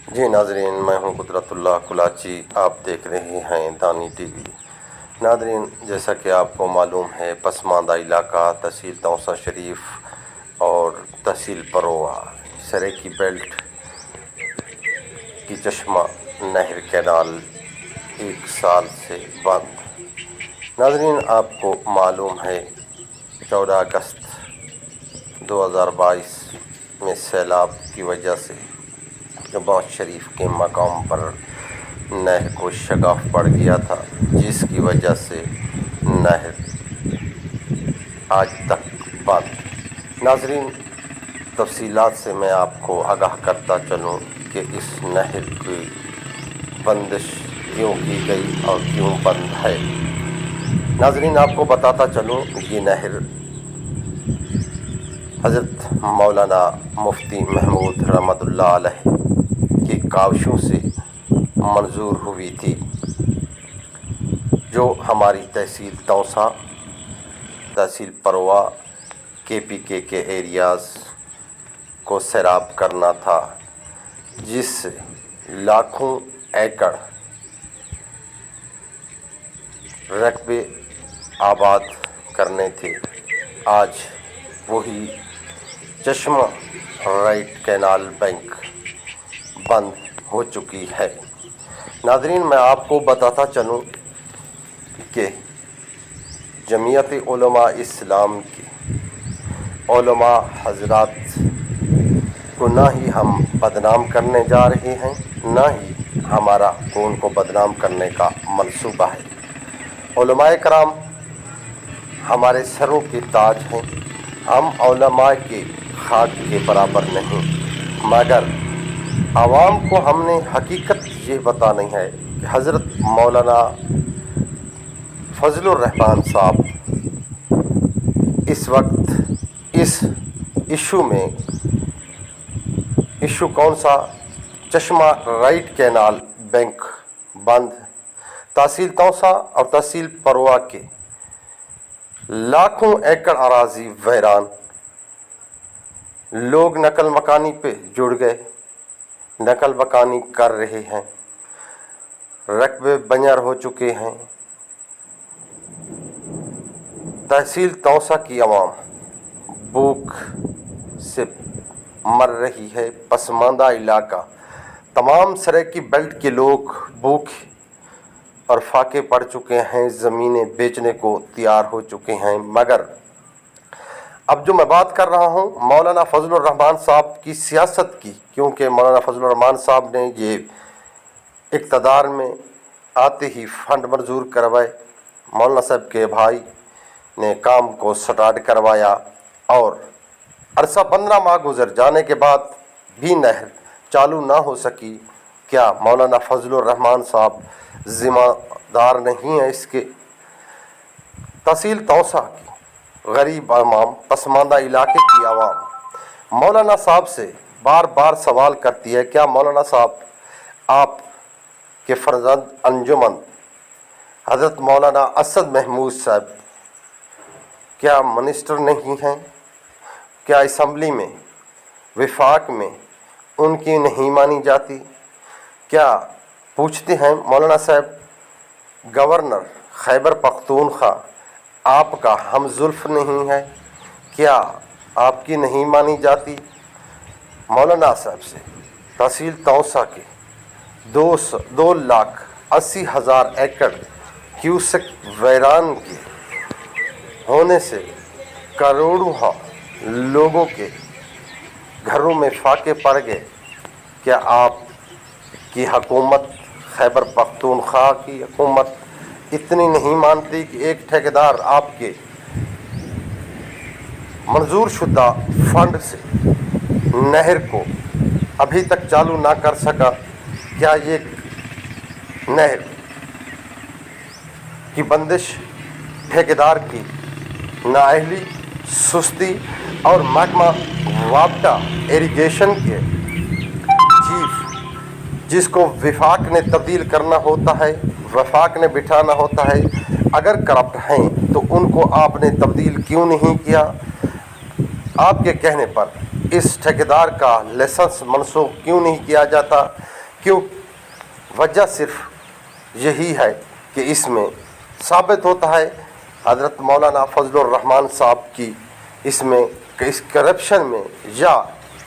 जी नाजरीन, मैं हूं कुदरतुल्लाह कुलाची। आप देख रहे हैं दानी टीवी। नाजरीन, जैसा कि आपको मालूम है, पसमानदा इलाका तहसील तौसा शरीफ और तहसील परोवा सरेकी बेल्ट की चश्मा नहर कैनाल 1 साल से बंद। नाजरीन, आपको मालूम है 14 अगस्त 2022 में सैलाब की वजह से नवाज शरीफ के मकाम पर नहर को शगाफ पड़ गया था, जिसकी वजह से नहर आज तक बंद। नाजरीन, तफसीलात से मैं आपको आगाह करता चलूँ कि इस नहर की बंदिश क्यों की गई और क्यों बंद है। नाजरीन, आपको बताता चलूँ, ये नहर हज़रत मौलाना मुफ्ती महमूद रहमतुल्लाह अलैह की काविशों से मंजूर हुई थी, जो हमारी तहसील तौसा, तहसील परवा, KPK के एरियाज़ को सैराब करना था, जिससे लाखों एकड़ रकबे आबाद करने थे। आज वही चश्मा राइट कैनाल बैंक बंद हो चुकी है। नाज़रीन, मैं आपको बताता चलूँ कि जमीयत उलमा इस्लाम की उलमा हजरात को ना ही हम बदनाम करने जा रहे हैं, ना ही हमारा उनको बदनाम करने का मंसूबा है। उलमाए कराम हमारे सरों के ताज हैं। हम उलमा के खाक के बराबर नहीं, मगर आवाम को हमने हकीकत ये बतानी है कि हज़रत मौलाना फजलुर रहमान साहब इस वक्त इस इशू कौन सा, चश्मा राइट कैनाल बैंक बंद, तहसील तौसा और तहसील परवा के लाखों एकड़ अराजी वैरान, लोग नकल मकानी पे जुड़ गए, नकल मकानी कर रहे हैं, रकबे बंजर हो चुके हैं। तहसील तौसा की आवाम भूख से मर रही है। पसमानदा इलाका तमाम सरेकी बेल्ट के लोग भूखे और फाके पड़ चुके हैं, ज़मीनें बेचने को तैयार हो चुके हैं। मगर अब जो मैं बात कर रहा हूँ मौलाना फजलुर रहमान साहब की सियासत की, क्योंकि मौलाना फजलुर रहमान साहब ने ये इक़्तिदार में आते ही फंड मंजूर करवाए, मौलाना साहब के भाई ने काम को स्टार्ट करवाया और अरसा 15 माह गुजर जाने के बाद भी नहर चालू ना हो सकी। क्या मौलाना फजलुर रहमान साहब ज़िम्मेदार नहीं है इसके? तहसील तौसा की गरीब आवाम, पसमानदा इलाके की आवाम मौलाना साहब से बार बार सवाल करती है, क्या मौलाना साहब आप के फर्जंद अंजुमन हज़रत मौलाना असद महमूद साहब क्या मिनिस्टर नहीं हैं? क्या असम्बली में, विफाक में उनकी नहीं मानी जाती? क्या पूछते हैं मौलाना साहब गवर्नर खैबर पख्तूनख्वा आपका हम जुल्फ नहीं है, क्या आपकी नहीं मानी जाती? मौलाना साहब से तहसील तौसा के 2,80,000 एकड़ क्यूसेक वैरान के होने से करोड़ों लोगों के घरों में फाके पड़ गए। क्या आपकी हुकूमत, खैबर पख्तूनख्वा की हुकूमत इतनी नहीं मानती कि एक ठेकेदार आपके मंजूर शुदा फंड से नहर को अभी तक चालू ना कर सका? क्या ये नहर की बंदिश ठेकेदार की नाअहली, सुस्ती और महकमा वापटा इरिगेशन के चीफ, जिसको विफाक ने तब्दील करना होता है, वफाक ने बिठाना होता है, अगर करप्ट हैं तो उनको आपने तब्दील क्यों नहीं किया? आपके कहने पर इस ठेकेदार का लाइसेंस मनसूख क्यों नहीं किया जाता? क्यों वजह सिर्फ यही है कि इसमें साबित होता है हज़रत मौलाना फजलुर रहमान साहब की इसमें इस करप्शन में या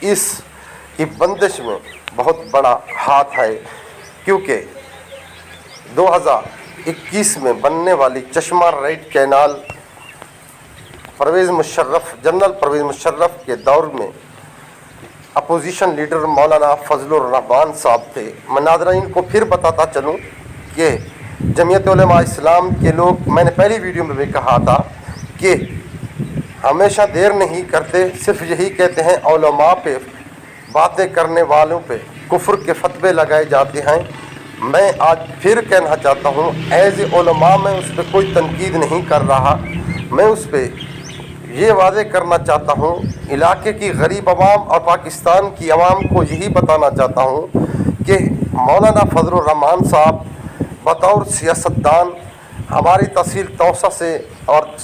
इस की बंदिश में बहुत बड़ा हाथ है, क्योंकि 2021 में बनने वाली Chashma right canal general Pervez Musharraf के दौर में अपोजिशन लीडर मौलाना फजलुर रहमान साहब थे। मैं नाज़रीन को फिर बताता चलूँ कि जमीयत उलमा इस्लाम के लोग, मैंने पहली वीडियो में भी कहा था कि हमेशा देर नहीं करते, सिर्फ यही कहते हैं उलमा पे बातें करने वालों पे कुफ्र के फतवे लगाए जाते हैं। मैं आज फिर कहना चाहता हूँ, एज़ ए उलमा मैं उस पर कोई तनकीद नहीं कर रहा, मैं उस पर ये वादे करना चाहता हूँ, इलाके की गरीब आवाम और पाकिस्तान की आवाम को यही बताना चाहता हूँ कि मौलाना फजलुर रहमान साहब बतौर सियासतदान हमारी तहसील तौसा से और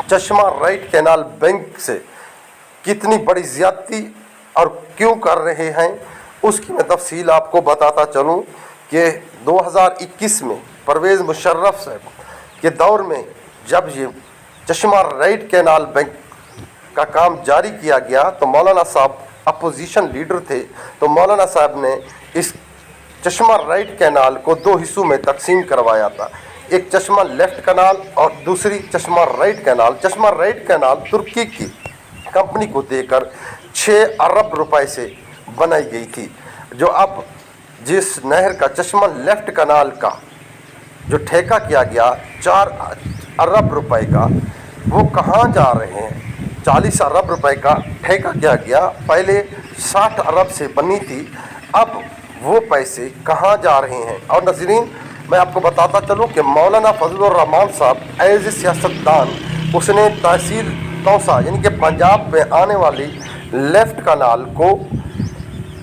चश्मा राइट कैनाल बैंक से कितनी बड़ी ज़्यादती और क्यों कर रहे हैं, उसकी मैं तफसील आपको बताता चलूँ कि 2021 में परवेज़ मुशर्रफ साहब के दौर में जब ये चश्मा राइट कैनाल बैंक का काम जारी किया गया तो मौलाना साहब अपोजिशन लीडर थे। तो मौलाना साहब ने इस चश्मा राइट कैनाल को दो हिस्सों में तकसीम करवाया था, एक चश्मा लेफ़्ट कैनाल और दूसरी चश्मा राइट कैनाल। चश्मा राइट कैनाल तुर्की की कंपनी को देकर 6 अरब रुपए से बनाई गई थी। जो अब जिस नहर का चश्मा लेफ़्ट कैनाल का जो ठेका किया गया 4 अरब रुपए का, वो कहाँ जा रहे हैं? 40 अरब रुपए का ठेका किया गया, पहले 60 अरब से बनी थी, अब वो पैसे कहाँ जा रहे हैं? और नाज़रीन मैं आपको बताता चलूँ कि मौलाना फजलुर रहमान साहब एज़ ए सियासतदान उसने तहसील तौसा यानी कि पंजाब में आने वाली लेफ़्ट कैनाल को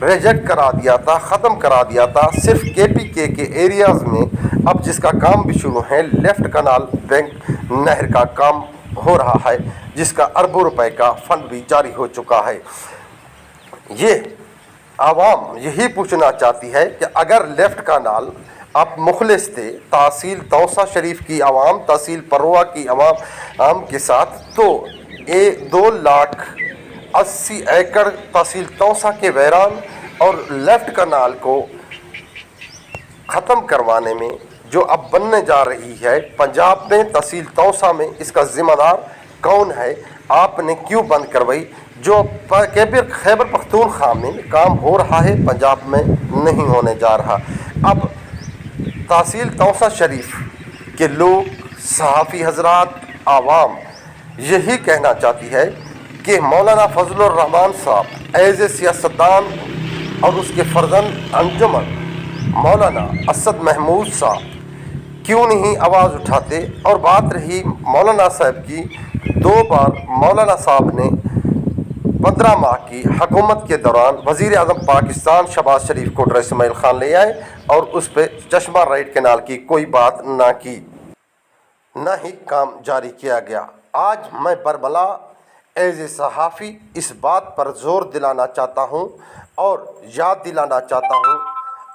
रिजेक्ट करा दिया था, ख़त्म करा दिया था। सिर्फ KPK के एरियाज़ में अब जिसका काम भी शुरू है, लेफ़्ट कैनाल बैंक नहर का काम हो रहा है, जिसका अरबों रुपए का फंड भी जारी हो चुका है। ये आवाम यही पूछना चाहती है कि अगर लेफ़्ट कैनाल आप मुखलिस थे तहसील तौसा शरीफ की आवाम, तहसील परोआ की आवाम के साथ, तो ये 2,80,000 एकड़ तहसील तौसा के वैरान और लेफ़्ट कैनाल को ख़त्म करवाने में जो अब बनने जा रही है पंजाब में तहसील तौसा में, इसका ज़िम्मेदार कौन है? आपने क्यों बंद करवाई? जो खैबर पख्तूनख्वा में काम हो रहा है पंजाब में नहीं होने जा रहा। अब तहसील तौसा शरीफ के लोग, सहाफ़ी हजरात, आवाम यही कहना चाहती है कि मौलाना फजलुर रहमान साहब एज़ ए सियासतदान और उसके फर्जंद अंजुमन मौलाना असद महमूद साहब क्यों नहीं आवाज़ उठाते? और बात रही मौलाना साहब की, 2 बार मौलाना साहब ने 15 माह की हुकूमत के दौरान वज़ीर आज़म पाकिस्तान शहबाज शरीफ को डॉक्टर इस्माइल खान ले आए और उस पर चश्मा राइट कैनाल की कोई बात ना की, ना ही काम जारी किया गया। आज मैं बरबला एज़ ए सहाफ़ी इस बात पर ज़ोर दिलाना चाहता हूँ और याद दिलाना चाहता हूँ,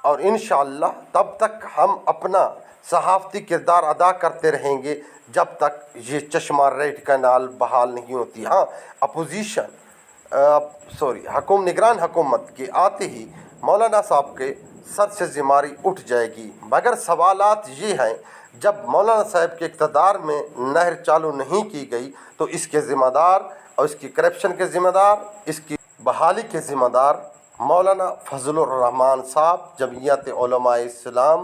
और इंशाअल्लाह तब तक हम अपना सहाफ़ती किरदार अदा करते रहेंगे जब तक ये चश्मा राइट कैनाल बहाल नहीं होती। हाँ, अपोजिशन निगरान हुकूमत के आते ही मौलाना साहब के सर से ज़िम्मेदारी उठ जाएगी, मगर सवालात ये हैं, जब मौलाना साहब के इक़्तिदार में नहर चालू नहीं की गई तो इसके ज़िम्मेदार और इसकी करप्शन के ज़िम्मेदार, इसकी बहाली के ज़िम्मेदार मौलाना फजलुर रहमान साहब जमीयत उलमा इस्लाम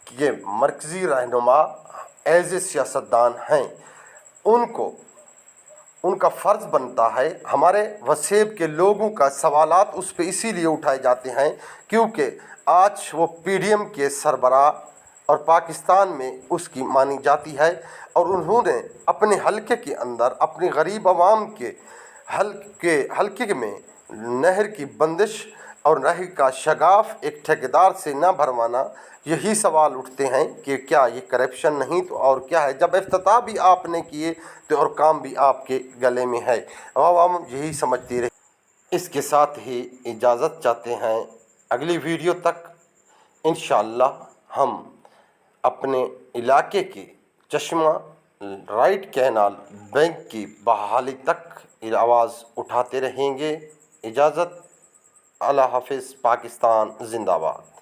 के मरकज़ी रहनुमा एज़ ए सियासतदान हैं। उनका फ़र्ज़ बनता है, हमारे वसेब के लोगों का सवालात उस पर इसीलिए उठाए जाते हैं क्योंकि आज वो PDM के सरबराह और पाकिस्तान में उसकी मानी जाती है, और उन्होंने अपने हलके के अंदर अपनी गरीब आवाम के हलके में नहर की बंदिश और नहर का शगाफ एक ठेकेदार से न भरवाना, यही सवाल उठते हैं कि क्या ये करप्शन नहीं तो और क्या है? जब इफ्तिताह भी आपने किए तो और काम भी आपके गले में है। आवाम यही समझती रही। इसके साथ ही इजाज़त चाहते हैं। اگلی ویڈیو تک انشاءاللہ ہم اپنے علاقے کے چشمہ رائٹ کینال بینک کی بحالی تک آواز اٹھاتے رہیں گے۔ اجازت، اللہ حافظ، پاکستان زندہ باد۔